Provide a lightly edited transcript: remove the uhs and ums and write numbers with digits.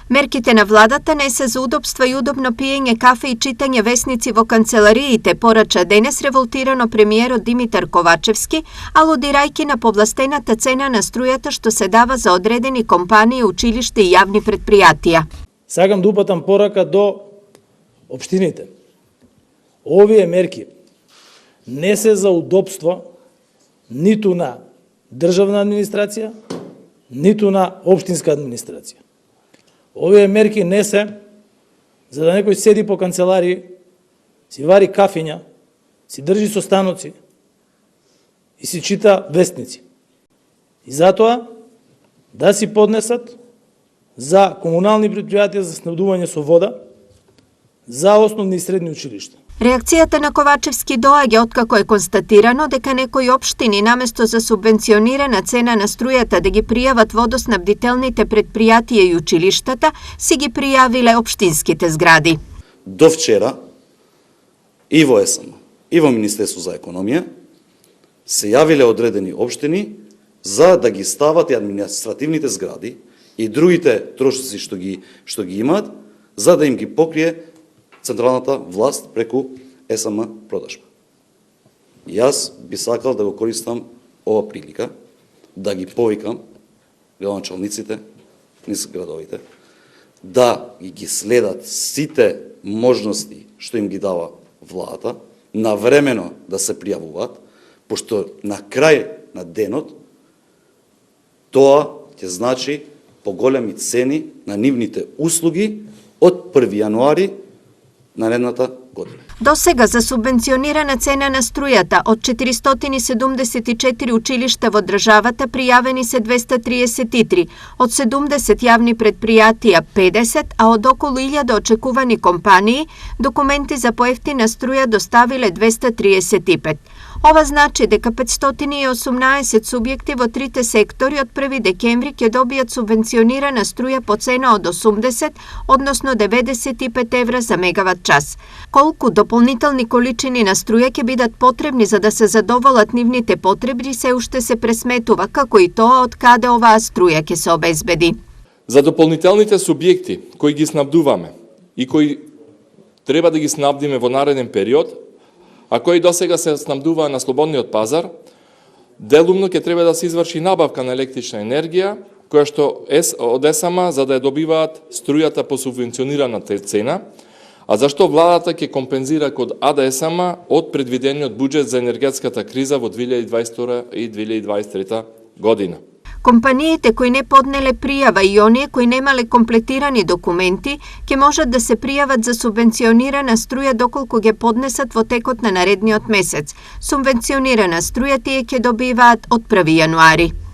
Мерките на владата не се за удобства и удобно пиење кафе и читање весници во канцелариите, порача денес револтирано премиерот Димитар Ковачевски, алудирајќи на повластената цена на струјата што се дава за одредени компании, училишта и јавни предпријатија. Сакам да упатам порака до општините. Овие мерки не се за удобство ниту на државна администрација, ниту на општинска администрација. Овие мерки не се за да некој седи по канцеларии, си вари кафиња, си држи состаноци и си чита вестници. И затоа да си поднесат за комунални предпријатија за снабдување со вода, за основни и средни училишта. Реакцијата на Ковачевски доаѓа откако е констатирано дека некои општини наместо за субвенционирана цена на струјата да ги пријават водоснабдителните предпријатија и училиштата, си ги пријавиле општинските згради. До вчера и во ЕСМ, и во Министерство за економија се јавиле одредени општини за да ги стават и административните згради и другите трошоци што ги имаат, за да им ги покрие централната власт преку ЕСМ продажба. Јас би сакал да го користам ова прилика да ги повикам градоначалниците низ градовите да ги следат сите можности што им ги дава владата, навремено да се пријавуваат, пошто на крај на денот тоа ќе значи поголеми цени на нивните услуги од 1 јануари наредната година. До сега за субвенционирана цена на струјата од 474 училишта во државата пријавени се 233, од 70 јавни предпријатија 50, а од околу 1000 очекувани компании документи за поевтина струја доставиле 235. Ова значи дека 518 субјекти во трите сектори од 1 декември ќе добијат субвенционирана струја по цена од 80, односно 95 евра за мегават час. Колку дополнителни количини на струја ќе бидат потребни за да се задоволат нивните потреби се уште се пресметува, како и тоа од каде оваа струја ќе се обезбеди. За дополнителните субјекти кои ги снабдуваме и кои треба да ги снабдиме во нареден период, а кои досега се снабдуваа на слободниот пазар, делумно ќе треба да се изврши набавка на електрична енергија, која што од ЕСМ за да ја добиваат струјата по субвенционираната цена, а зашто владата ќе компензира код АДСМ од предвидениот буџет за енергетската криза во 2022 и 2023 година. Компаниите кои не поднеле пријава и оние кои немале комплетирани документи ќе можат да се пријават за субвенционирана струја доколку ги поднесат во текот на наредниот месец. Субвенционирана струја тие ќе добиваат од 1 јануари.